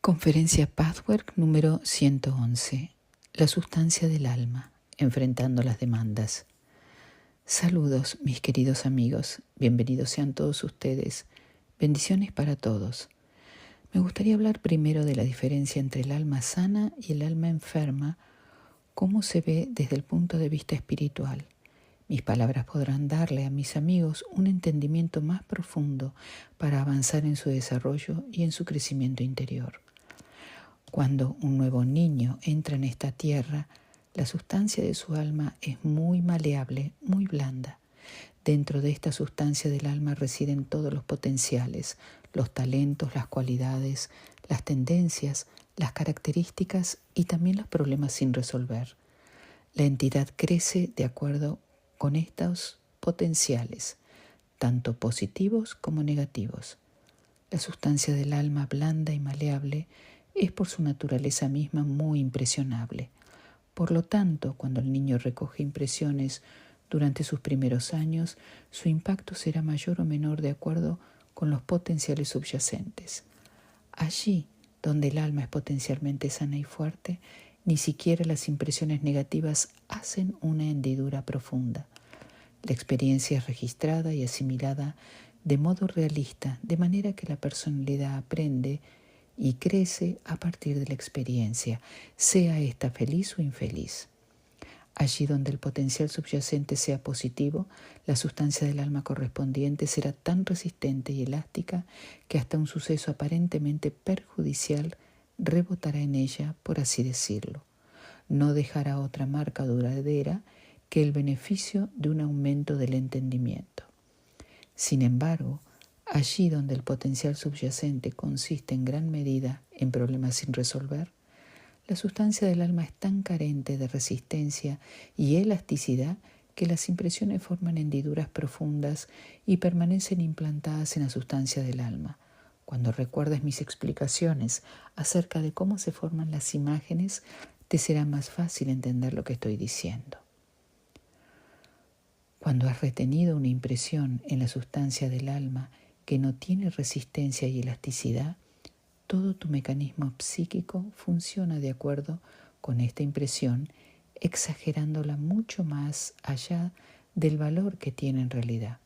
Conferencia Pathwork número 111. La sustancia del alma, enfrentando las demandas. Saludos, mis queridos amigos. Bienvenidos sean todos ustedes. Bendiciones para todos. Me gustaría hablar primero de la diferencia entre el alma sana y el alma enferma, cómo se ve desde el punto de vista espiritual. Mis palabras podrán darle a mis amigos un entendimiento más profundo para avanzar en su desarrollo y en su crecimiento interior. Cuando un nuevo niño entra en esta tierra, la sustancia de su alma es muy maleable, muy blanda. Dentro de esta sustancia del alma residen todos los potenciales, los talentos, las cualidades, las tendencias, las características y también los problemas sin resolver. La entidad crece de acuerdo con estos potenciales, tanto positivos como negativos. La sustancia del alma blanda y maleable es por su naturaleza misma muy impresionable. Por lo tanto, cuando el niño recoge impresiones durante sus primeros años, su impacto será mayor o menor de acuerdo con los potenciales subyacentes. Allí, donde el alma es potencialmente sana y fuerte, ni siquiera las impresiones negativas hacen una hendidura profunda. La experiencia es registrada y asimilada de modo realista, de manera que la personalidad aprende y crece a partir de la experiencia, sea ésta feliz o infeliz. Allí donde el potencial subyacente sea positivo, la sustancia del alma correspondiente será tan resistente y elástica que hasta un suceso aparentemente perjudicial rebotará en ella, por así decirlo. No dejará otra marca duradera que el beneficio de un aumento del entendimiento. Sin embargo, allí donde el potencial subyacente consiste en gran medida en problemas sin resolver, la sustancia del alma es tan carente de resistencia y elasticidad que las impresiones forman hendiduras profundas y permanecen implantadas en la sustancia del alma. Cuando recuerdes mis explicaciones acerca de cómo se forman las imágenes, te será más fácil entender lo que estoy diciendo. Cuando has retenido una impresión en la sustancia del alma que no tiene resistencia y elasticidad, todo tu mecanismo psíquico funciona de acuerdo con esta impresión, exagerándola mucho más allá del valor que tiene en realidad.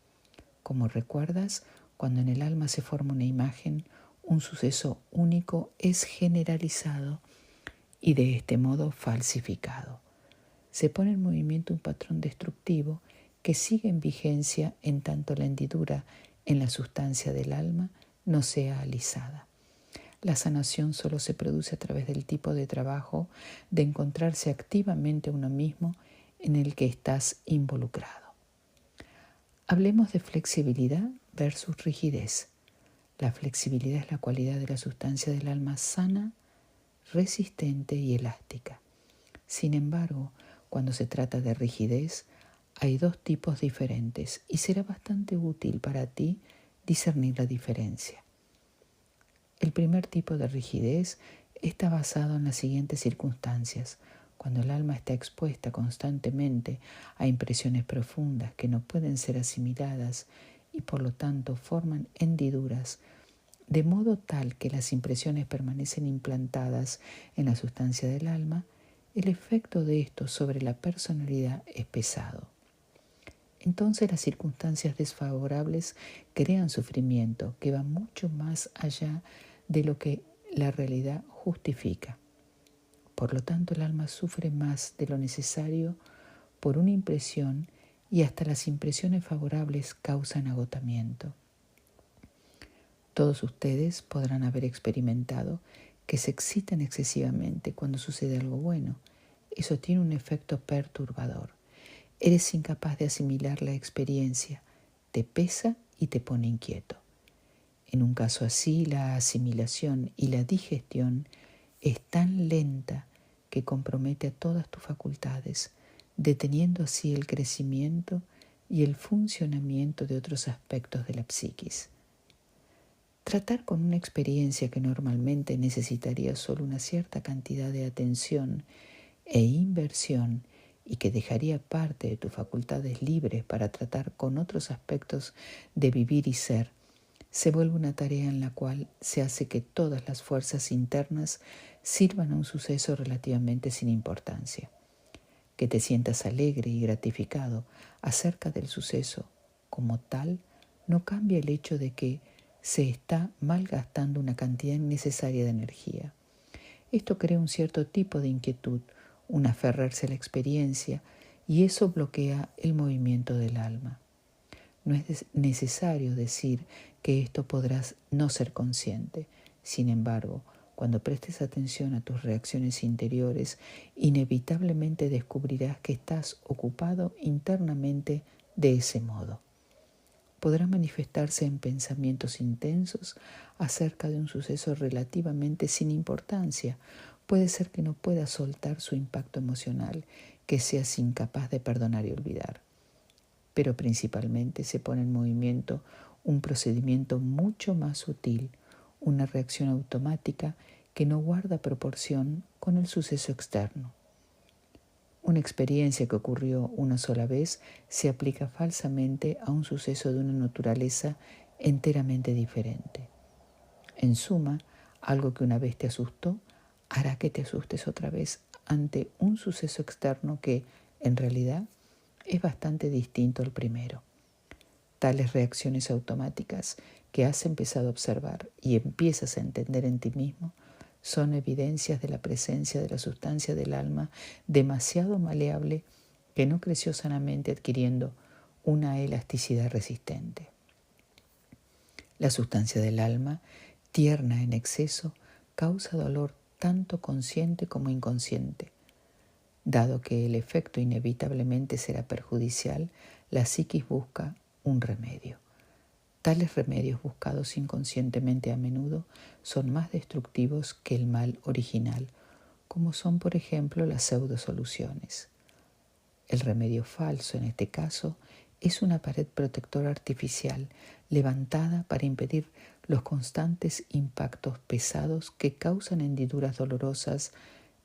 Como recuerdas, cuando en el alma se forma una imagen, un suceso único es generalizado y de este modo falsificado. Se pone en movimiento un patrón destructivo que sigue en vigencia en tanto la hendidura en la sustancia del alma no sea alisada. La sanación solo se produce a través del tipo de trabajo de encontrarse activamente a uno mismo en el que estás involucrado. Hablemos de flexibilidad versus rigidez. La flexibilidad es la cualidad de la sustancia del alma sana, resistente y elástica. Sin embargo, cuando se trata de rigidez, hay dos tipos diferentes y será bastante útil para ti discernir la diferencia. El primer tipo de rigidez está basado en las siguientes circunstancias. Cuando el alma está expuesta constantemente a impresiones profundas que no pueden ser asimiladas y por lo tanto forman hendiduras, de modo tal que las impresiones permanecen implantadas en la sustancia del alma, el efecto de esto sobre la personalidad es pesado. Entonces las circunstancias desfavorables crean sufrimiento que va mucho más allá de lo que la realidad justifica. Por lo tanto, el alma sufre más de lo necesario por una impresión y hasta las impresiones favorables causan agotamiento. Todos ustedes podrán haber experimentado que se excitan excesivamente cuando sucede algo bueno. Eso tiene un efecto perturbador. Eres incapaz de asimilar la experiencia, te pesa y te pone inquieto. En un caso así, la asimilación y la digestión es tan lenta que compromete a todas tus facultades, deteniendo así el crecimiento y el funcionamiento de otros aspectos de la psiquis. Tratar con una experiencia que normalmente necesitaría solo una cierta cantidad de atención e inversión y que dejaría parte de tus facultades libres para tratar con otros aspectos de vivir y ser, se vuelve una tarea en la cual se hace que todas las fuerzas internas sirvan a un suceso relativamente sin importancia. Que te sientas alegre y gratificado acerca del suceso como tal no cambia el hecho de que se está malgastando una cantidad innecesaria de energía. Esto crea un cierto tipo de inquietud, un aferrarse a la experiencia, y eso bloquea el movimiento del alma. No es necesario decir que esto podrás no ser consciente. Sin embargo, cuando prestes atención a tus reacciones interiores, inevitablemente descubrirás que estás ocupado internamente de ese modo. Podrá manifestarse en pensamientos intensos acerca de un suceso relativamente sin importancia. Puede ser que no puedas soltar su impacto emocional, que seas incapaz de perdonar y olvidar. Pero principalmente se pone en movimiento un procedimiento mucho más sutil, una reacción automática que no guarda proporción con el suceso externo. Una experiencia que ocurrió una sola vez se aplica falsamente a un suceso de una naturaleza enteramente diferente. En suma, algo que una vez te asustó hará que te asustes otra vez ante un suceso externo que, en realidad, es bastante distinto al primero. Tales reacciones automáticas que has empezado a observar y empiezas a entender en ti mismo son evidencias de la presencia de la sustancia del alma demasiado maleable que no creció sanamente adquiriendo una elasticidad resistente. La sustancia del alma, tierna en exceso, causa dolor tanto consciente como inconsciente. Dado que el efecto inevitablemente será perjudicial, la psiquis busca un remedio. Tales remedios buscados inconscientemente a menudo son más destructivos que el mal original, como son, por ejemplo, las pseudosoluciones. El remedio falso, en este caso, es una pared protectora artificial levantada para impedir los constantes impactos pesados que causan hendiduras dolorosas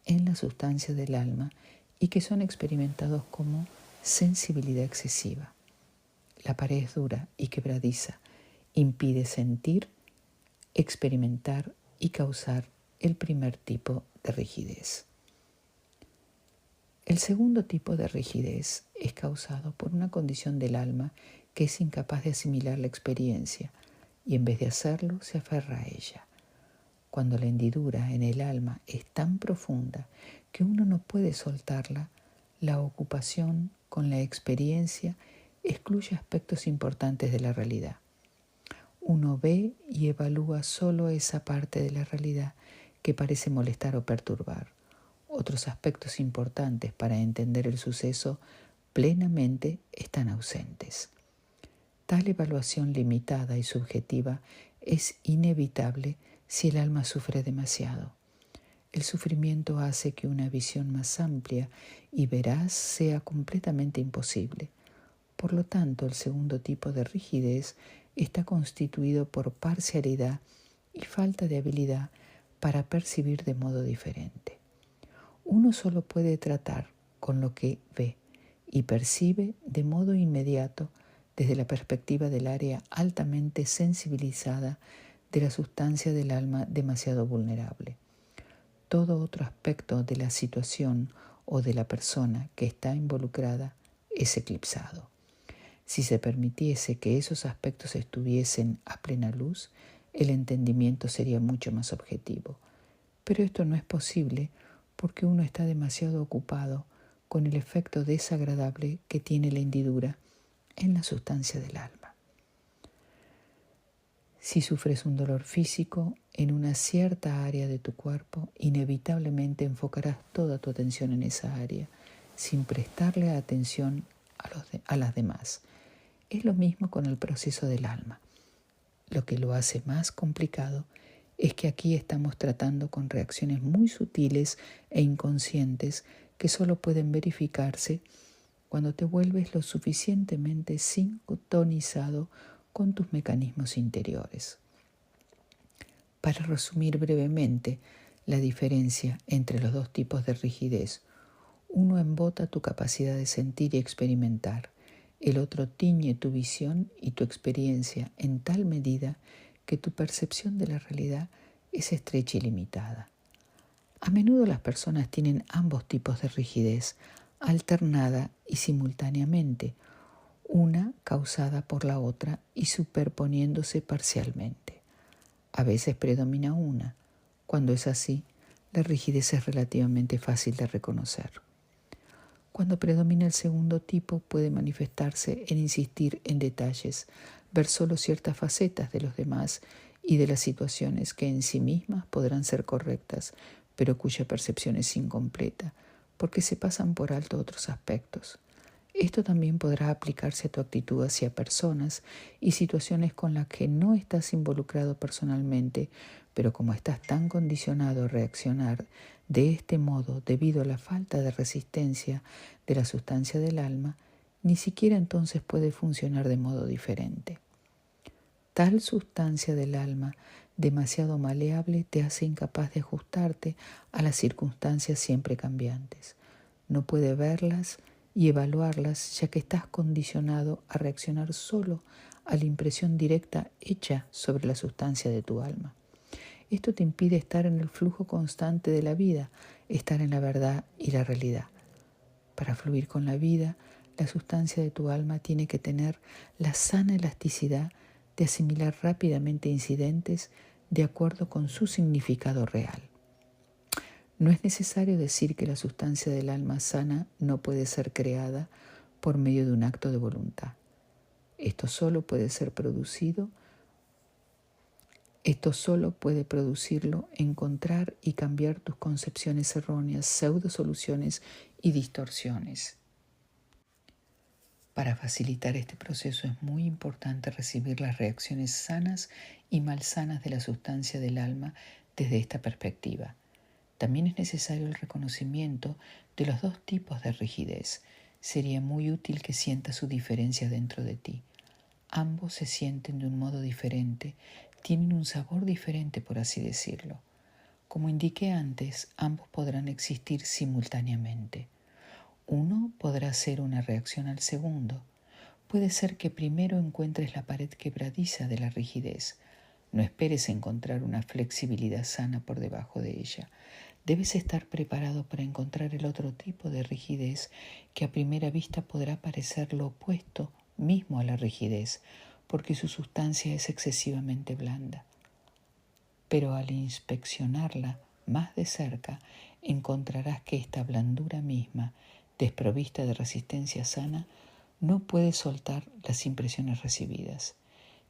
en la sustancia del alma y que son experimentados como sensibilidad excesiva. La pared es dura y quebradiza, impide sentir, experimentar y causar el primer tipo de rigidez. El segundo tipo de rigidez es causado por una condición del alma que es incapaz de asimilar la experiencia y en vez de hacerlo se aferra a ella. Cuando la hendidura en el alma es tan profunda que uno no puede soltarla, la ocupación con la experiencia excluye aspectos importantes de la realidad. Uno ve y evalúa solo esa parte de la realidad que parece molestar o perturbar. Otros aspectos importantes para entender el suceso plenamente están ausentes. Tal evaluación limitada y subjetiva es inevitable si el alma sufre demasiado. El sufrimiento hace que una visión más amplia y veraz sea completamente imposible. Por lo tanto, el segundo tipo de rigidez está constituido por parcialidad y falta de habilidad para percibir de modo diferente. Uno solo puede tratar con lo que ve y percibe de modo inmediato desde la perspectiva del área altamente sensibilizada de la sustancia del alma demasiado vulnerable. Todo otro aspecto de la situación o de la persona que está involucrada es eclipsado. Si se permitiese que esos aspectos estuviesen a plena luz, el entendimiento sería mucho más objetivo. Pero esto no es posible porque uno está demasiado ocupado con el efecto desagradable que tiene la hendidura en la sustancia del alma. Si sufres un dolor físico en una cierta área de tu cuerpo, inevitablemente enfocarás toda tu atención en esa área, sin prestarle atención a las demás. Es lo mismo con el proceso del alma. Lo que lo hace más complicado es que aquí estamos tratando con reacciones muy sutiles e inconscientes que solo pueden verificarse cuando te vuelves lo suficientemente sintonizado con tus mecanismos interiores. Para resumir brevemente la diferencia entre los dos tipos de rigidez, uno embota tu capacidad de sentir y experimentar, El otro tiñe tu visión y tu experiencia en tal medida que tu percepción de la realidad es estrecha y limitada. A menudo las personas tienen ambos tipos de rigidez, alternada y simultáneamente, una causada por la otra y superponiéndose parcialmente. A veces predomina una. Cuando es así, la rigidez es relativamente fácil de reconocer. Cuando predomina el segundo tipo, puede manifestarse en insistir en detalles, ver solo ciertas facetas de los demás y de las situaciones que en sí mismas podrán ser correctas, pero cuya percepción es incompleta, porque se pasan por alto otros aspectos. Esto también podrá aplicarse a tu actitud hacia personas y situaciones con las que no estás involucrado personalmente, pero como estás tan condicionado a reaccionar de este modo debido a la falta de resistencia de la sustancia del alma, ni siquiera entonces puede funcionar de modo diferente. Tal sustancia del alma demasiado maleable te hace incapaz de ajustarte a las circunstancias siempre cambiantes. No puede verlas y evaluarlas, ya que estás condicionado a reaccionar solo a la impresión directa hecha sobre la sustancia de tu alma. Esto te impide estar en el flujo constante de la vida, estar en la verdad y la realidad. Para fluir con la vida, la sustancia de tu alma tiene que tener la sana elasticidad de asimilar rápidamente incidentes de acuerdo con su significado real. No es necesario decir que la sustancia del alma sana no puede ser creada por medio de un acto de voluntad. Esto solo puede producirlo encontrar y cambiar tus concepciones erróneas, pseudo soluciones y distorsiones. Para facilitar este proceso es muy importante recibir las reacciones sanas y malsanas de la sustancia del alma desde esta perspectiva. También es necesario el reconocimiento de los dos tipos de rigidez. Sería muy útil que sientas su diferencia dentro de ti. Ambos se sienten de un modo diferente, tienen un sabor diferente, por así decirlo. Como indiqué antes, ambos podrán existir simultáneamente. Uno podrá ser una reacción al segundo. Puede ser que primero encuentres la pared quebradiza de la rigidez. No esperes encontrar una flexibilidad sana por debajo de ella. Debes estar preparado para encontrar el otro tipo de rigidez que a primera vista podrá parecer lo opuesto mismo a la rigidez, porque su sustancia es excesivamente blanda. Pero al inspeccionarla más de cerca, encontrarás que esta blandura misma, desprovista de resistencia sana, no puede soltar las impresiones recibidas.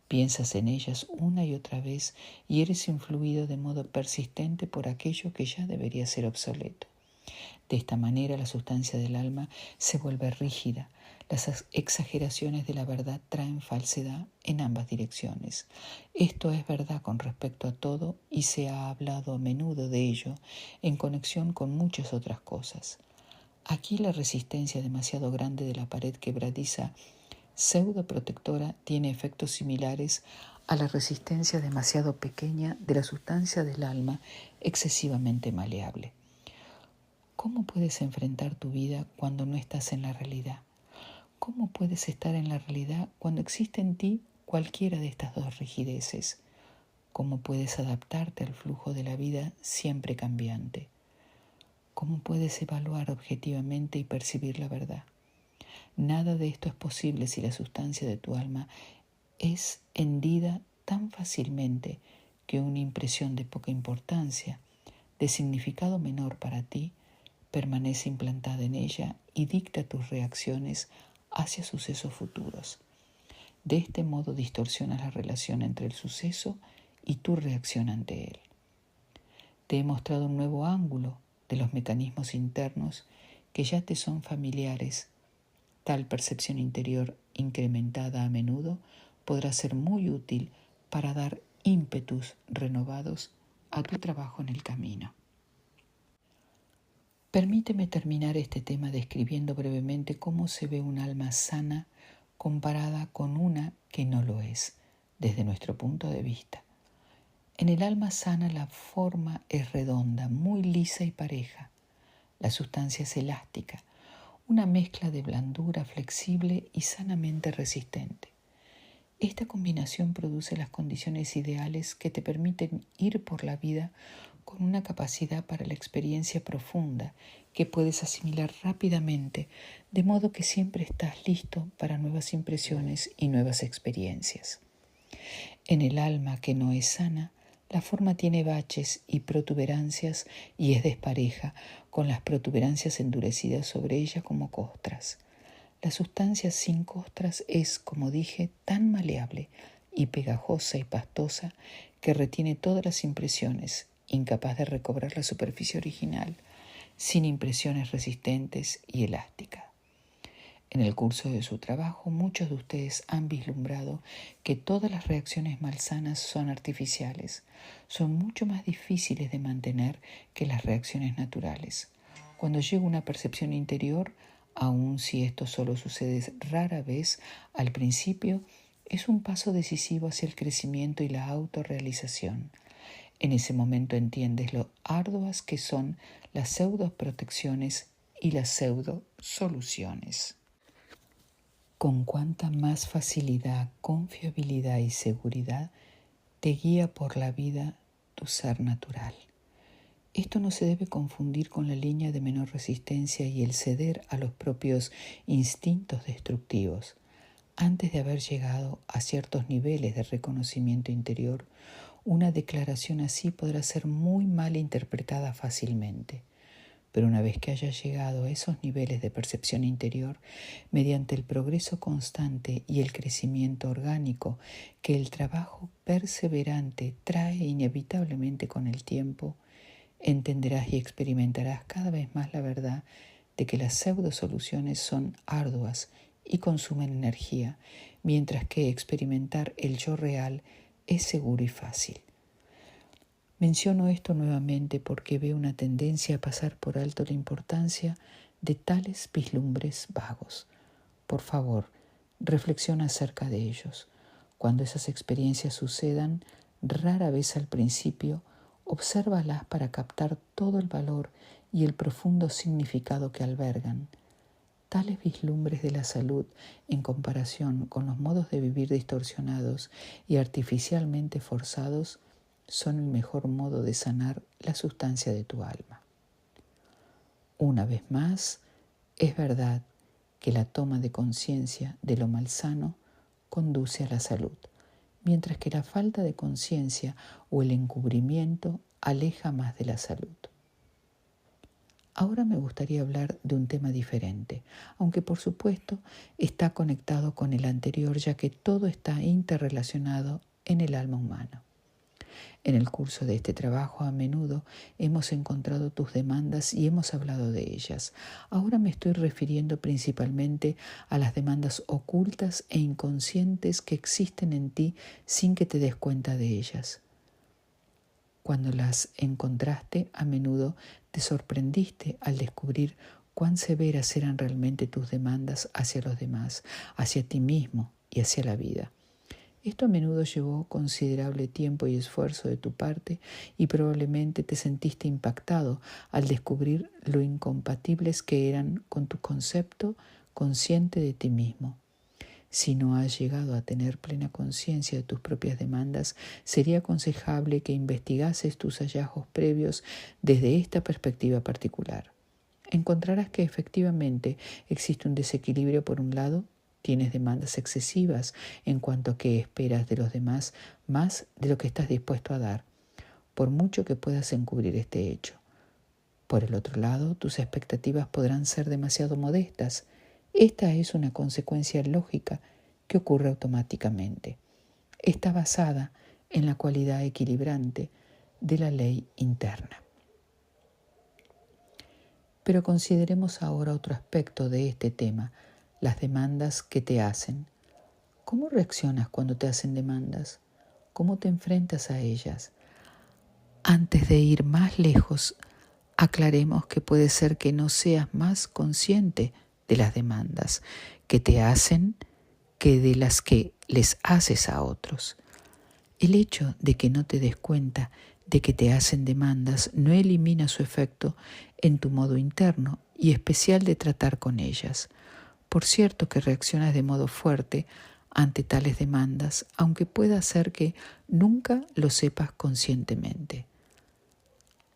Piensas en ellas una y otra vez y eres influido de modo persistente por aquello que ya debería ser obsoleto. De esta manera la sustancia del alma se vuelve rígida. Las exageraciones de la verdad traen falsedad en ambas direcciones. Esto es verdad con respecto a todo y se ha hablado a menudo de ello en conexión con muchas otras cosas. Aquí la resistencia demasiado grande de la pared quebradiza pseudoprotectora tiene efectos similares a la resistencia demasiado pequeña de la sustancia del alma excesivamente maleable. ¿Cómo puedes enfrentar tu vida cuando no estás en la realidad? ¿Cómo puedes estar en la realidad cuando existe en ti cualquiera de estas dos rigideces? ¿Cómo puedes adaptarte al flujo de la vida siempre cambiante? ¿Cómo puedes evaluar objetivamente y percibir la verdad? Nada de esto es posible si la sustancia de tu alma es hendida tan fácilmente que una impresión de poca importancia, de significado menor para ti, permanece implantada en ella y dicta tus reacciones hacia sucesos futuros. De este modo distorsionas la relación entre el suceso y tu reacción ante él. Te he mostrado un nuevo ángulo de los mecanismos internos que ya te son familiares. Tal percepción interior incrementada a menudo podrá ser muy útil para dar ímpetus renovados a tu trabajo en el camino. Permíteme terminar este tema describiendo brevemente cómo se ve un alma sana comparada con una que no lo es, desde nuestro punto de vista. En el alma sana la forma es redonda, muy lisa y pareja. La sustancia es elástica. una mezcla de blandura flexible y sanamente resistente. Esta combinación produce las condiciones ideales que te permiten ir por la vida con una capacidad para la experiencia profunda que puedes asimilar rápidamente, de modo que siempre estás listo para nuevas impresiones y nuevas experiencias. En el alma que no es sana, la forma tiene baches y protuberancias y es despareja, con las protuberancias endurecidas sobre ella como costras. La sustancia sin costras es, como dije, tan maleable y pegajosa y pastosa que retiene todas las impresiones, incapaz de recobrar la superficie original, sin impresiones resistentes y elásticas. En el curso de su trabajo, muchos de ustedes han vislumbrado que todas las reacciones malsanas son artificiales, son mucho más difíciles de mantener que las reacciones naturales. Cuando llega una percepción interior, aun si esto solo sucede rara vez al principio, es un paso decisivo hacia el crecimiento y la autorrealización. En ese momento entiendes lo arduas que son las pseudo-protecciones y las pseudo-soluciones. Con cuánta más facilidad, confiabilidad y seguridad te guía por la vida tu ser natural. Esto no se debe confundir con la línea de menor resistencia y el ceder a los propios instintos destructivos. Antes de haber llegado a ciertos niveles de reconocimiento interior, una declaración así podrá ser muy mal interpretada fácilmente. Pero una vez que hayas llegado a esos niveles de percepción interior, mediante el progreso constante y el crecimiento orgánico que el trabajo perseverante trae inevitablemente con el tiempo, entenderás y experimentarás cada vez más la verdad de que las pseudo-soluciones son arduas y consumen energía, mientras que experimentar el yo real es seguro y fácil. Menciono esto nuevamente porque veo una tendencia a pasar por alto la importancia de tales vislumbres vagos. Por favor, reflexiona acerca de ellos. Cuando esas experiencias sucedan, rara vez al principio, obsérvalas para captar todo el valor y el profundo significado que albergan. Tales vislumbres de la salud, en comparación con los modos de vivir distorsionados y artificialmente forzados, son el mejor modo de sanar la sustancia de tu alma. Una vez más, es verdad que la toma de conciencia de lo malsano conduce a la salud, mientras que la falta de conciencia o el encubrimiento aleja más de la salud. Ahora me gustaría hablar de un tema diferente, aunque por supuesto está conectado con el anterior, ya que todo está interrelacionado en el alma humana. En el curso de este trabajo a menudo hemos encontrado tus demandas y hemos hablado de ellas. Ahora me estoy refiriendo principalmente a las demandas ocultas e inconscientes que existen en ti sin que te des cuenta de ellas. Cuando las encontraste, a menudo te sorprendiste al descubrir cuán severas eran realmente tus demandas hacia los demás, hacia ti mismo y hacia la vida. Esto a menudo llevó considerable tiempo y esfuerzo de tu parte y probablemente te sentiste impactado al descubrir lo incompatibles que eran con tu concepto consciente de ti mismo. Si no has llegado a tener plena conciencia de tus propias demandas, sería aconsejable que investigases tus hallazgos previos desde esta perspectiva particular. Encontrarás que efectivamente existe un desequilibrio. Por un lado, tienes demandas excesivas en cuanto a que esperas de los demás más de lo que estás dispuesto a dar, por mucho que puedas encubrir este hecho. Por el otro lado, tus expectativas podrán ser demasiado modestas. Esta es una consecuencia lógica que ocurre automáticamente. Está basada en la cualidad equilibrante de la ley interna. Pero consideremos ahora otro aspecto de este tema, las demandas que te hacen. ¿Cómo reaccionas cuando te hacen demandas? ¿Cómo te enfrentas a ellas? Antes de ir más lejos, aclaremos que puede ser que no seas más consciente de las demandas que te hacen que de las que les haces a otros. El hecho de que no te des cuenta de que te hacen demandas no elimina su efecto en tu modo interno y especial de tratar con ellas. Por cierto que reaccionas de modo fuerte ante tales demandas, aunque pueda ser que nunca lo sepas conscientemente.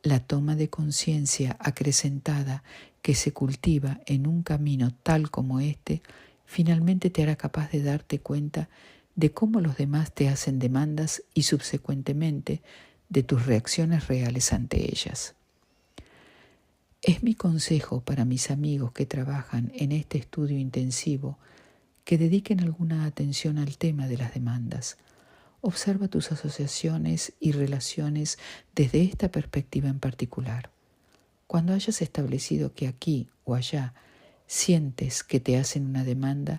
La toma de conciencia acrecentada que se cultiva en un camino tal como este, finalmente te hará capaz de darte cuenta de cómo los demás te hacen demandas y subsecuentemente de tus reacciones reales ante ellas. Es mi consejo para mis amigos que trabajan en este estudio intensivo que dediquen alguna atención al tema de las demandas. Observa tus asociaciones y relaciones desde esta perspectiva en particular. Cuando hayas establecido que aquí o allá sientes que te hacen una demanda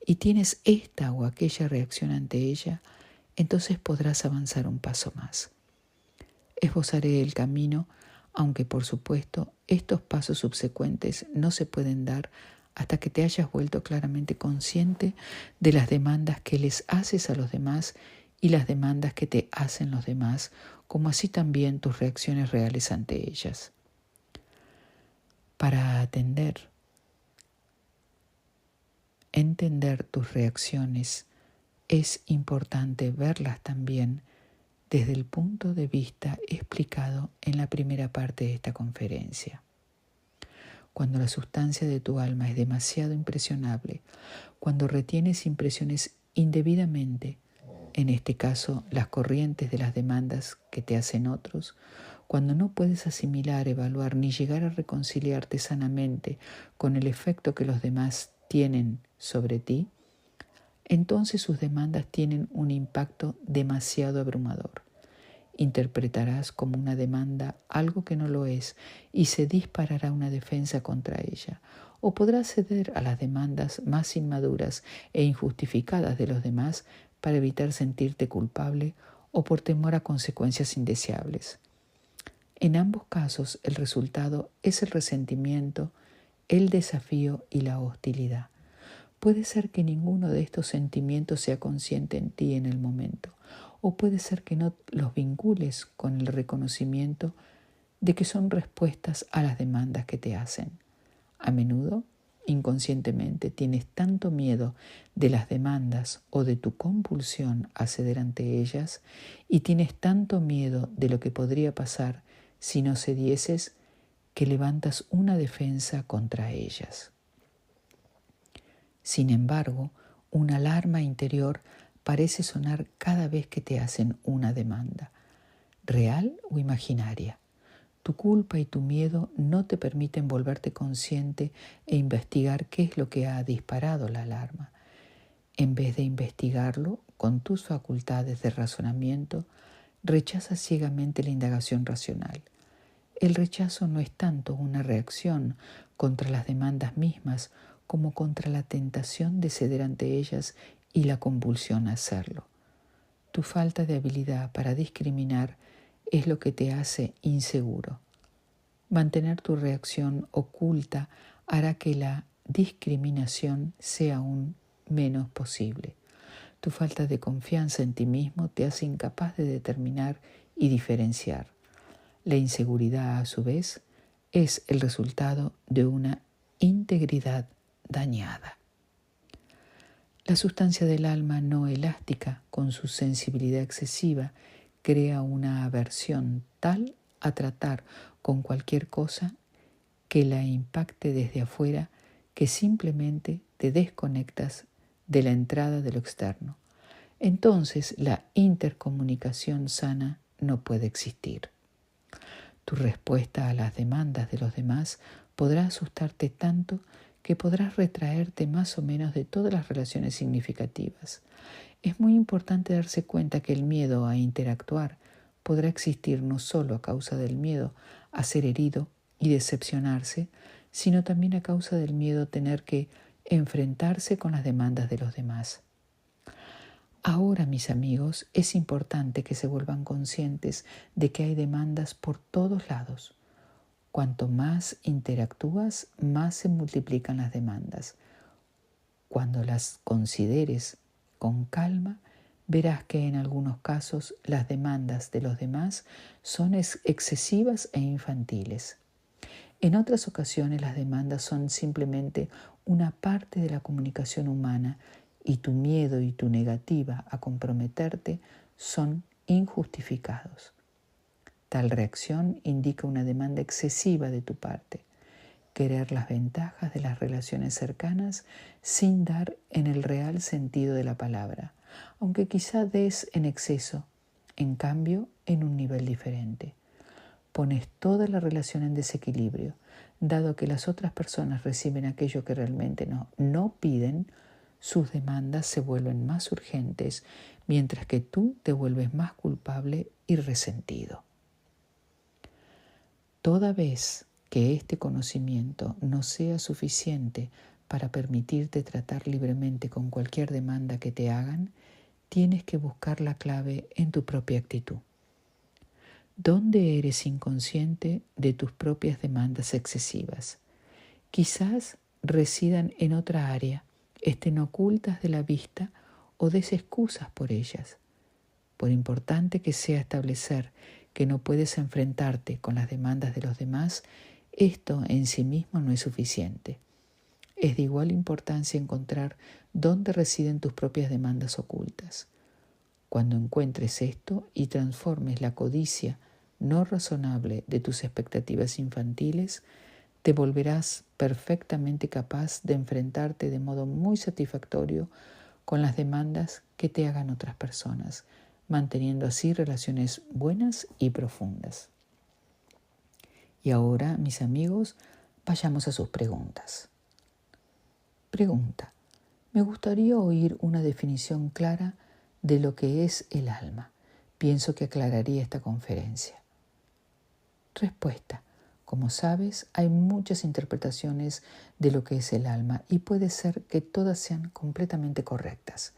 y tienes esta o aquella reacción ante ella, entonces podrás avanzar un paso más. Esbozaré el camino, aunque por supuesto estos pasos subsecuentes no se pueden dar hasta que te hayas vuelto claramente consciente de las demandas que les haces a los demás y las demandas que te hacen los demás, como así también tus reacciones reales ante ellas. Para entender tus reacciones, es importante verlas también desde el punto de vista explicado en la primera parte de esta conferencia. Cuando la sustancia de tu alma es demasiado impresionable, cuando retienes impresiones indebidamente, en este caso las corrientes de las demandas que te hacen otros, cuando no puedes asimilar, evaluar ni llegar a reconciliarte sanamente con el efecto que los demás tienen sobre ti, entonces sus demandas tienen un impacto demasiado abrumador. Interpretarás como una demanda algo que no lo es y se disparará una defensa contra ella. O podrás ceder a las demandas más inmaduras e injustificadas de los demás para evitar sentirte culpable o por temor a consecuencias indeseables. En ambos casos, el resultado es el resentimiento, el desafío y la hostilidad. Puede ser que ninguno de estos sentimientos sea consciente en ti en el momento, o puede ser que no los vincules con el reconocimiento de que son respuestas a las demandas que te hacen. A menudo, inconscientemente, tienes tanto miedo de las demandas o de tu compulsión a ceder ante ellas, y tienes tanto miedo de lo que podría pasar si no cedieses, que levantas una defensa contra ellas. Sin embargo, una alarma interior parece sonar cada vez que te hacen una demanda, real o imaginaria. Tu culpa y tu miedo no te permiten volverte consciente e investigar qué es lo que ha disparado la alarma. En vez de investigarlo con tus facultades de razonamiento, rechazas ciegamente la indagación racional. El rechazo no es tanto una reacción contra las demandas mismas como contra la tentación de ceder ante ellas y la compulsión a hacerlo. Tu falta de habilidad para discriminar es lo que te hace inseguro. Mantener tu reacción oculta hará que la discriminación sea aún menos posible. Tu falta de confianza en ti mismo te hace incapaz de determinar y diferenciar. La inseguridad, a su vez, es el resultado de una integridad dañada. La sustancia del alma no elástica, con su sensibilidad excesiva, crea una aversión tal a tratar con cualquier cosa que la impacte desde afuera, que simplemente te desconectas de la entrada de lo externo. Entonces la intercomunicación sana no puede existir. Tu respuesta a las demandas de los demás podrá asustarte tanto que podrás retraerte más o menos de todas las relaciones significativas. Es muy importante darse cuenta que el miedo a interactuar podrá existir no solo a causa del miedo a ser herido y decepcionarse, sino también a causa del miedo a tener que enfrentarse con las demandas de los demás. Ahora, mis amigos, es importante que se vuelvan conscientes de que hay demandas por todos lados. Cuanto más interactúas, más se multiplican las demandas. Cuando las consideres con calma, verás que en algunos casos las demandas de los demás son excesivas e infantiles. En otras ocasiones las demandas son simplemente una parte de la comunicación humana y tu miedo y tu negativa a comprometerte son injustificados. Tal reacción indica una demanda excesiva de tu parte, querer las ventajas de las relaciones cercanas sin dar en el real sentido de la palabra, aunque quizá des en exceso, en cambio en un nivel diferente. Pones toda la relación en desequilibrio, dado que las otras personas reciben aquello que realmente no piden, sus demandas se vuelven más urgentes, mientras que tú te vuelves más culpable y resentido. Toda vez que este conocimiento no sea suficiente para permitirte tratar libremente con cualquier demanda que te hagan, tienes que buscar la clave en tu propia actitud. ¿Dónde eres inconsciente de tus propias demandas excesivas? Quizás residan en otra área, estén ocultas de la vista o des excusas por ellas. Por importante que sea establecer que no puedes enfrentarte con las demandas de los demás, esto en sí mismo no es suficiente. Es de igual importancia encontrar dónde residen tus propias demandas ocultas. Cuando encuentres esto y transformes la codicia no razonable de tus expectativas infantiles, te volverás perfectamente capaz de enfrentarte de modo muy satisfactorio con las demandas que te hagan otras personas, manteniendo así relaciones buenas y profundas. Y ahora, mis amigos, vayamos a sus preguntas. Pregunta: me gustaría oír una definición clara de lo que es el alma. Pienso que aclararía esta conferencia. Respuesta: como sabes, hay muchas interpretaciones de lo que es el alma y puede ser que todas sean completamente correctas.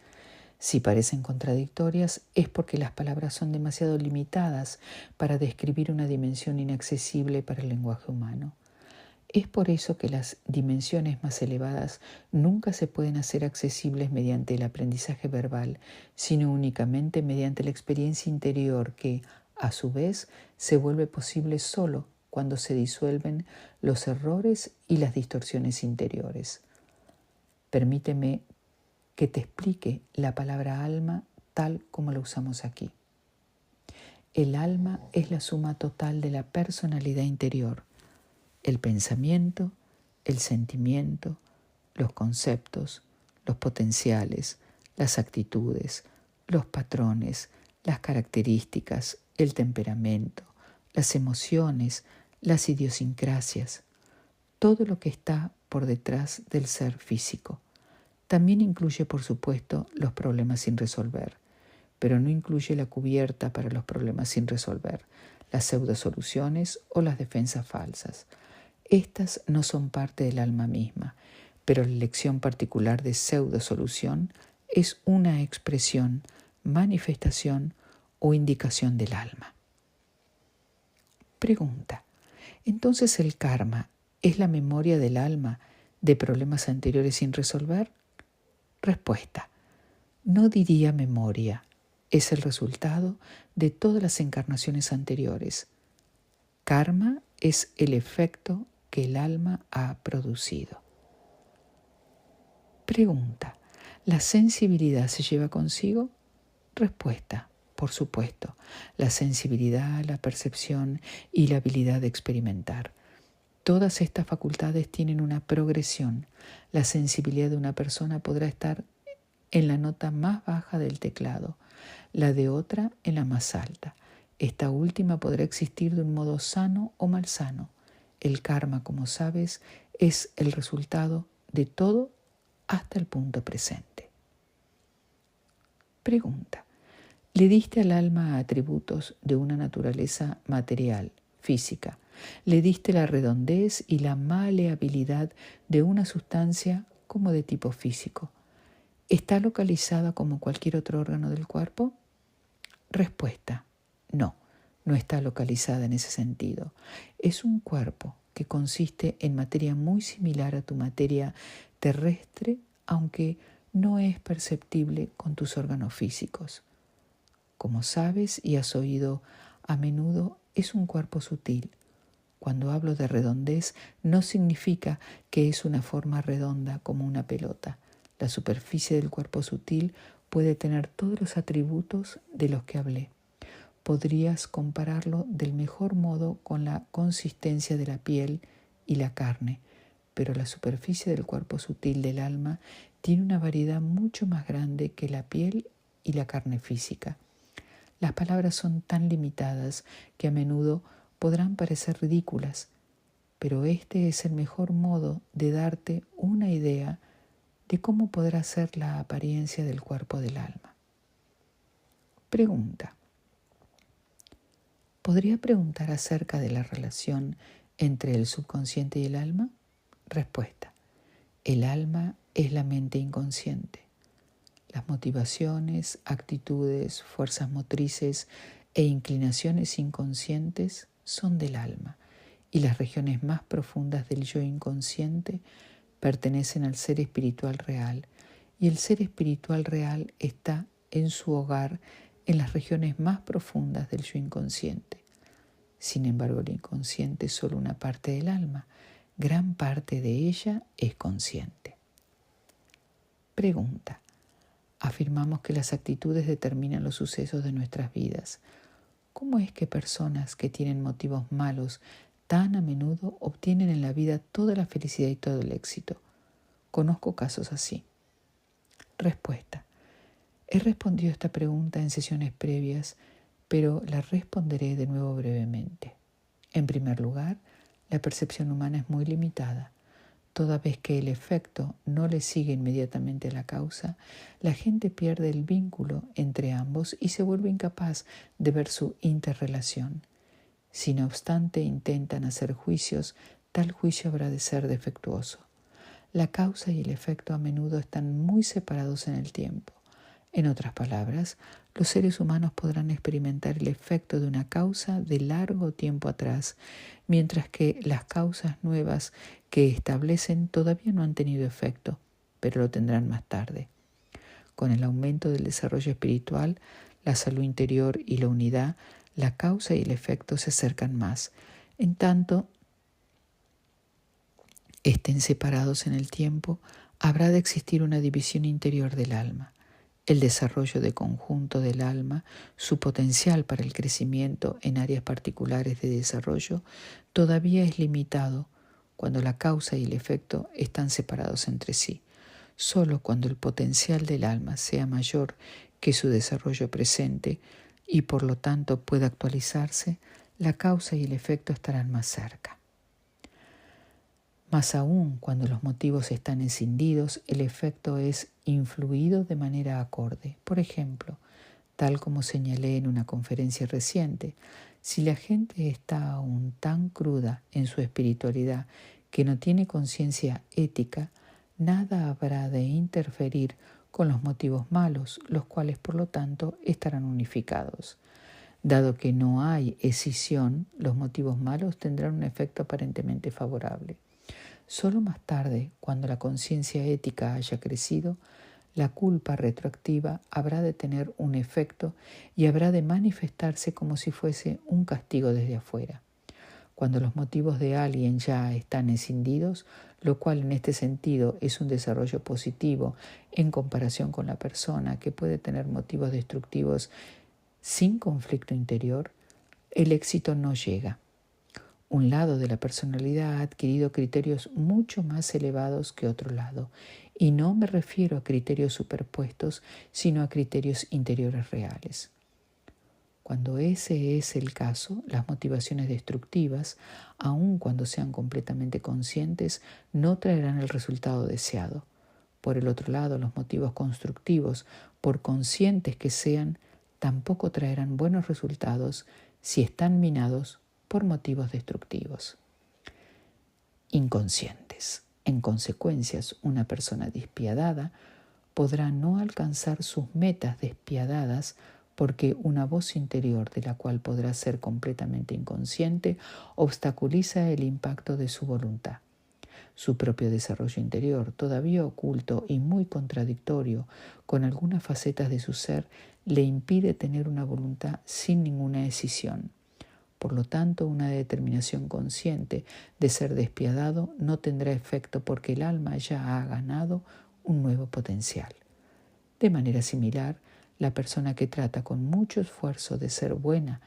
Si parecen contradictorias, es porque las palabras son demasiado limitadas para describir una dimensión inaccesible para el lenguaje humano. Es por eso que las dimensiones más elevadas nunca se pueden hacer accesibles mediante el aprendizaje verbal, sino únicamente mediante la experiencia interior que, a su vez, se vuelve posible solo cuando se disuelven los errores y las distorsiones interiores. Permíteme que te explique la palabra alma tal como la usamos aquí. El alma es la suma total de la personalidad interior, el pensamiento, el sentimiento, los conceptos, los potenciales, las actitudes, los patrones, las características, el temperamento, las emociones, las idiosincrasias, todo lo que está por detrás del ser físico. También incluye, por supuesto, los problemas sin resolver, pero no incluye la cubierta para los problemas sin resolver, las pseudosoluciones o las defensas falsas. Estas no son parte del alma misma, pero la elección particular de pseudosolución es una expresión, manifestación o indicación del alma. Pregunta: ¿entonces el karma es la memoria del alma de problemas anteriores sin resolver? Respuesta: no diría memoria, es el resultado de todas las encarnaciones anteriores. Karma es el efecto que el alma ha producido. Pregunta: ¿la sensibilidad se lleva consigo? Respuesta: por supuesto, la sensibilidad, la percepción y la habilidad de experimentar. Todas estas facultades tienen una progresión. La sensibilidad de una persona podrá estar en la nota más baja del teclado, la de otra en la más alta. Esta última podrá existir de un modo sano o malsano. El karma, como sabes, es el resultado de todo hasta el punto presente. Pregunta: ¿le diste al alma atributos de una naturaleza material, física? ¿Le diste la redondez y la maleabilidad de una sustancia como de tipo físico? ¿Está localizada como cualquier otro órgano del cuerpo? Respuesta: no, no está localizada en ese sentido. Es un cuerpo que consiste en materia muy similar a tu materia terrestre, aunque no es perceptible con tus órganos físicos. Como sabes y has oído a menudo, es un cuerpo sutil. Cuando hablo de redondez, no significa que es una forma redonda como una pelota. La superficie del cuerpo sutil puede tener todos los atributos de los que hablé. Podrías compararlo del mejor modo con la consistencia de la piel y la carne, pero la superficie del cuerpo sutil del alma tiene una variedad mucho más grande que la piel y la carne física. Las palabras son tan limitadas que a menudo podrán parecer ridículas, pero este es el mejor modo de darte una idea de cómo podrá ser la apariencia del cuerpo del alma. Pregunta. ¿Podría preguntar acerca de la relación entre el subconsciente y el alma? Respuesta. El alma es la mente inconsciente. Las motivaciones, actitudes, fuerzas motrices e inclinaciones inconscientes son del alma, y las regiones más profundas del yo inconsciente pertenecen al ser espiritual real, y el ser espiritual real está en su hogar en las regiones más profundas del yo inconsciente. Sin embargo, el inconsciente es solo una parte del alma. Gran parte de ella es consciente. Pregunta. Afirmamos que las actitudes determinan los sucesos de nuestras vidas. ¿Cómo es que personas que tienen motivos malos tan a menudo obtienen en la vida toda la felicidad y todo el éxito? Conozco casos así. Respuesta. He respondido esta pregunta en sesiones previas, pero la responderé de nuevo brevemente. En primer lugar, la percepción humana es muy limitada. Toda vez que el efecto no le sigue inmediatamente a la causa, la gente pierde el vínculo entre ambos y se vuelve incapaz de ver su interrelación. Si no obstante intentan hacer juicios, tal juicio habrá de ser defectuoso. La causa y el efecto a menudo están muy separados en el tiempo. En otras palabras, los seres humanos podrán experimentar el efecto de una causa de largo tiempo atrás, mientras que las causas nuevas que establecen todavía no han tenido efecto, pero lo tendrán más tarde. Con el aumento del desarrollo espiritual, la salud interior y la unidad, la causa y el efecto se acercan más. En tanto estén separados en el tiempo, habrá de existir una división interior del alma. El desarrollo de conjunto del alma, su potencial para el crecimiento en áreas particulares de desarrollo, todavía es limitado cuando la causa y el efecto están separados entre sí. Solo cuando el potencial del alma sea mayor que su desarrollo presente y por lo tanto pueda actualizarse, la causa y el efecto estarán más cerca. Más aún, cuando los motivos están escindidos, el efecto es influido de manera acorde. Por ejemplo, tal como señalé en una conferencia reciente, si la gente está aún tan cruda en su espiritualidad que no tiene conciencia ética, nada habrá de interferir con los motivos malos, los cuales por lo tanto estarán unificados. Dado que no hay escisión, los motivos malos tendrán un efecto aparentemente favorable. Solo más tarde, cuando la conciencia ética haya crecido, la culpa retroactiva habrá de tener un efecto y habrá de manifestarse como si fuese un castigo desde afuera. Cuando los motivos de alguien ya están escindidos, lo cual en este sentido es un desarrollo positivo en comparación con la persona que puede tener motivos destructivos sin conflicto interior, el éxito no llega. Un lado de la personalidad ha adquirido criterios mucho más elevados que otro lado, y no me refiero a criterios superpuestos, sino a criterios interiores reales. Cuando ese es el caso, las motivaciones destructivas, aun cuando sean completamente conscientes, no traerán el resultado deseado. Por el otro lado, los motivos constructivos, por conscientes que sean, tampoco traerán buenos resultados si están minados por motivos destructivos. Inconscientes. En consecuencia, una persona despiadada podrá no alcanzar sus metas despiadadas porque una voz interior, de la cual podrá ser completamente inconsciente, obstaculiza el impacto de su voluntad. Su propio desarrollo interior, todavía oculto y muy contradictorio con algunas facetas de su ser, le impide tener una voluntad sin ninguna escisión. Por lo tanto, una determinación consciente de ser despiadado no tendrá efecto porque el alma ya ha ganado un nuevo potencial. De manera similar, la persona que trata con mucho esfuerzo de ser buena,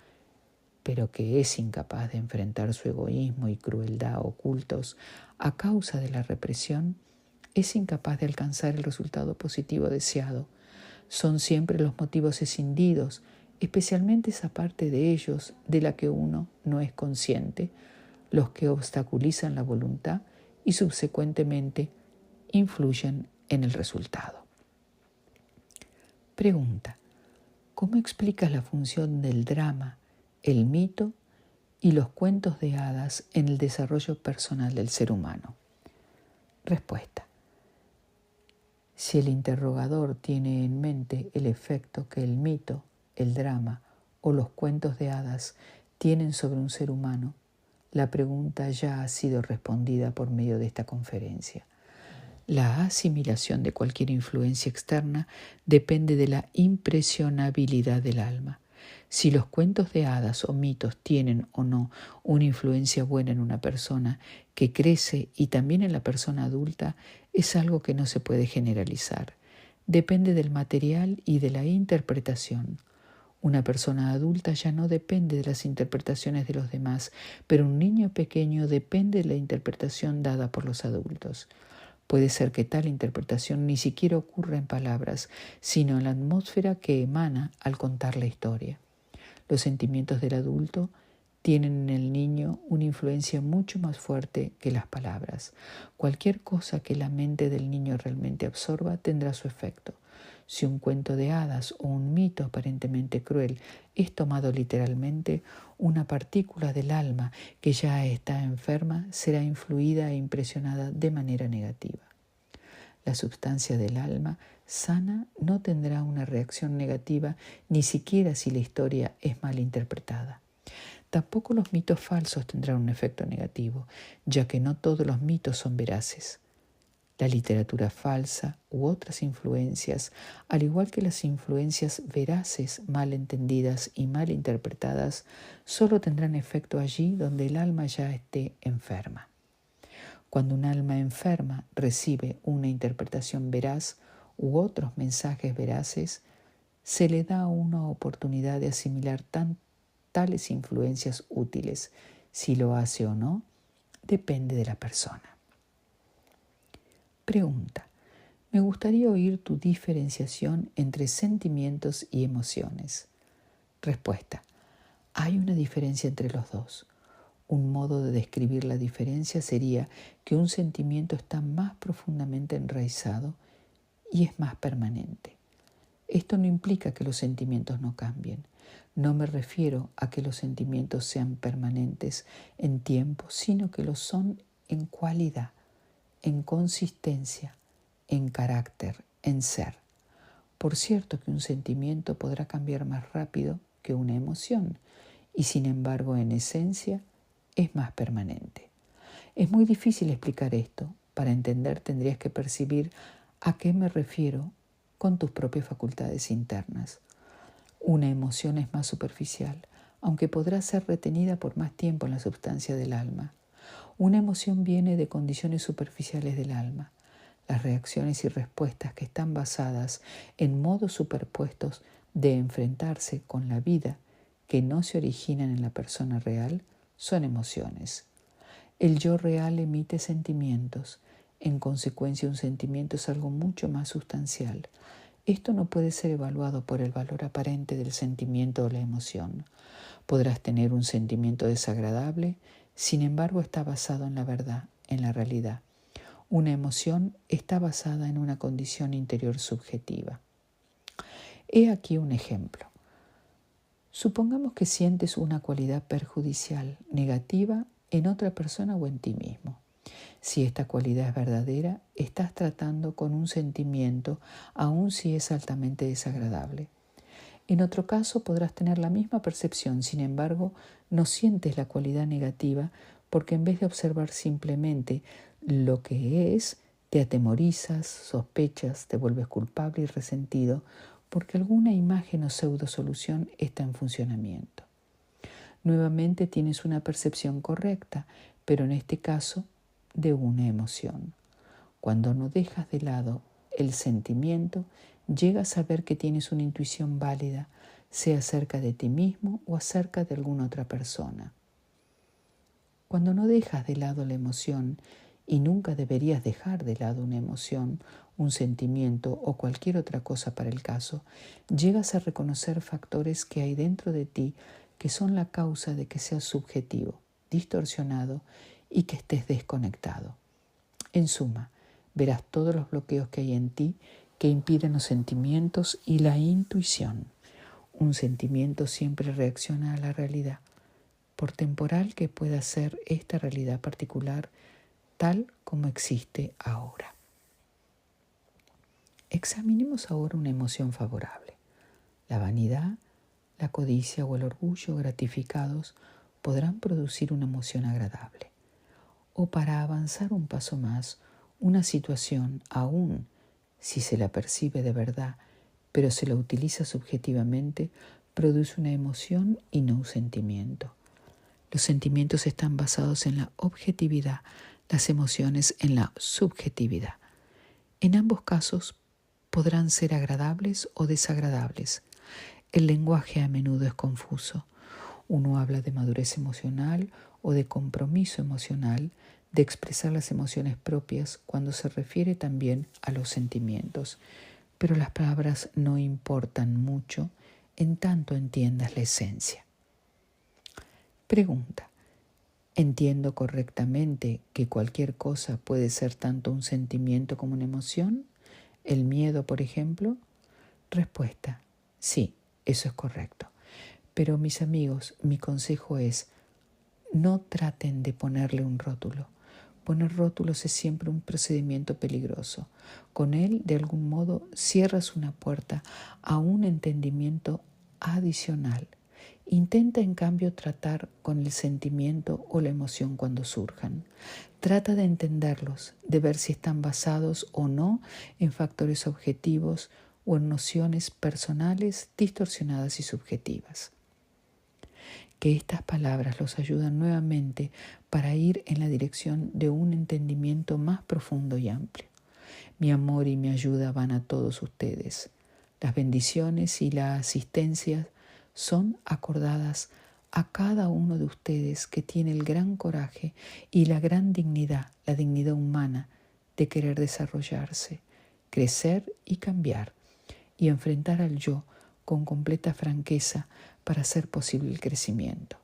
pero que es incapaz de enfrentar su egoísmo y crueldad ocultos a causa de la represión, es incapaz de alcanzar el resultado positivo deseado. Son siempre los motivos escindidos, especialmente esa parte de ellos de la que uno no es consciente, los que obstaculizan la voluntad y subsecuentemente influyen en el resultado. Pregunta: ¿cómo explicas la función del drama, el mito y los cuentos de hadas en el desarrollo personal del ser humano? Respuesta: si el interrogador tiene en mente el efecto que el mito, el drama o los cuentos de hadas tienen sobre un ser humano, la pregunta ya ha sido respondida por medio de esta conferencia. La asimilación de cualquier influencia externa depende de la impresionabilidad del alma. Si los cuentos de hadas o mitos tienen o no una influencia buena en una persona que crece y también en la persona adulta, es algo que no se puede generalizar. Depende del material y de la interpretación. Una persona adulta ya no depende de las interpretaciones de los demás, pero un niño pequeño depende de la interpretación dada por los adultos. Puede ser que tal interpretación ni siquiera ocurra en palabras, sino en la atmósfera que emana al contar la historia. Los sentimientos del adulto tienen en el niño una influencia mucho más fuerte que las palabras. Cualquier cosa que la mente del niño realmente absorba tendrá su efecto. Si un cuento de hadas o un mito aparentemente cruel es tomado literalmente, una partícula del alma que ya está enferma será influida e impresionada de manera negativa. La substancia del alma sana no tendrá una reacción negativa ni siquiera si la historia es mal interpretada. Tampoco los mitos falsos tendrán un efecto negativo, ya que no todos los mitos son veraces. La literatura falsa u otras influencias, al igual que las influencias veraces mal entendidas y mal interpretadas, solo tendrán efecto allí donde el alma ya esté enferma. Cuando un alma enferma recibe una interpretación veraz u otros mensajes veraces, se le da una oportunidad de asimilar tales influencias útiles. Si lo hace o no, depende de la persona. Pregunta: me gustaría oír tu diferenciación entre sentimientos y emociones. Respuesta: hay una diferencia entre los dos. Un modo de describir la diferencia sería que un sentimiento está más profundamente enraizado y es más permanente. Esto no implica que los sentimientos no cambien. No me refiero a que los sentimientos sean permanentes en tiempo, sino que lo son en cualidad, en consistencia, en carácter, en ser. Por cierto que un sentimiento podrá cambiar más rápido que una emoción y sin embargo en esencia es más permanente. Es muy difícil explicar esto. Para entender tendrías que percibir a qué me refiero con tus propias facultades internas. Una emoción es más superficial, aunque podrá ser retenida por más tiempo en la substancia del alma. Una emoción viene de condiciones superficiales del alma. Las reacciones y respuestas que están basadas en modos superpuestos de enfrentarse con la vida que no se originan en la persona real son emociones. El yo real emite sentimientos. En consecuencia, un sentimiento es algo mucho más sustancial. Esto no puede ser evaluado por el valor aparente del sentimiento o la emoción. Podrás tener un sentimiento desagradable, sin embargo está basado en la verdad, en la realidad. Una emoción está basada en una condición interior subjetiva. He aquí un ejemplo. Supongamos que sientes una cualidad perjudicial, negativa, en otra persona o en ti mismo. Si esta cualidad es verdadera, estás tratando con un sentimiento, aun si es altamente desagradable. En otro caso podrás tener la misma percepción, sin embargo, no sientes la cualidad negativa porque en vez de observar simplemente lo que es, te atemorizas, sospechas, te vuelves culpable y resentido porque alguna imagen o pseudo solución está en funcionamiento. Nuevamente tienes una percepción correcta, pero en este caso de una emoción. Cuando no dejas de lado el sentimiento, llegas a ver que tienes una intuición válida, sea acerca de ti mismo o acerca de alguna otra persona. Cuando no dejas de lado la emoción, y nunca deberías dejar de lado una emoción, un sentimiento o cualquier otra cosa para el caso, llegas a reconocer factores que hay dentro de ti que son la causa de que seas subjetivo, distorsionado y que estés desconectado. En suma, verás todos los bloqueos que hay en ti que impiden los sentimientos y la intuición. Un sentimiento siempre reacciona a la realidad, por temporal que pueda ser esta realidad particular, tal como existe ahora. Examinemos ahora una emoción favorable. La vanidad, la codicia o el orgullo gratificados podrán producir una emoción agradable. O para avanzar un paso más, una situación, aún si se la percibe de verdad, pero se la utiliza subjetivamente, produce una emoción y no un sentimiento. Los sentimientos están basados en la objetividad, las emociones en la subjetividad. En ambos casos podrán ser agradables o desagradables. El lenguaje a menudo es confuso. Uno habla de madurez emocional o de compromiso emocional, de expresar las emociones propias cuando se refiere también a los sentimientos. Pero las palabras no importan mucho en tanto entiendas la esencia. Pregunta: ¿entiendo correctamente que cualquier cosa puede ser tanto un sentimiento como una emoción? ¿El miedo, por ejemplo? Respuesta: sí, eso es correcto. Pero mis amigos, mi consejo es: no traten de ponerle un rótulo. Poner rótulos es siempre un procedimiento peligroso. Con él, de algún modo, cierras una puerta a un entendimiento adicional. Intenta, en cambio, tratar con el sentimiento o la emoción cuando surjan. Trata de entenderlos, de ver si están basados o no en factores objetivos o en nociones personales distorsionadas y subjetivas. Que estas palabras los ayudan nuevamente para ir en la dirección de un entendimiento más profundo y amplio. Mi amor y mi ayuda van a todos ustedes. Las bendiciones y la asistencia son acordadas a cada uno de ustedes que tiene el gran coraje y la gran dignidad, la dignidad humana de querer desarrollarse, crecer y cambiar, y enfrentar al yo con completa franqueza para hacer posible el crecimiento.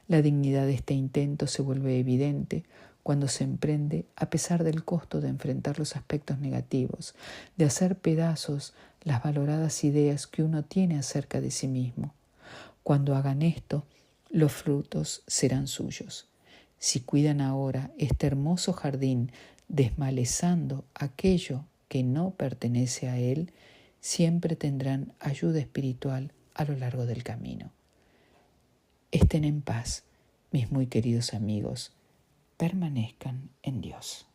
La dignidad de este intento se vuelve evidente cuando se emprende a pesar del costo de enfrentar los aspectos negativos, de hacer pedazos las valoradas ideas que uno tiene acerca de sí mismo. Cuando hagan esto, los frutos serán suyos. Si cuidan ahora este hermoso jardín desmalezando aquello que no pertenece a él, siempre tendrán ayuda espiritual a lo largo del camino. Estén en paz, mis muy queridos amigos. Permanezcan en Dios.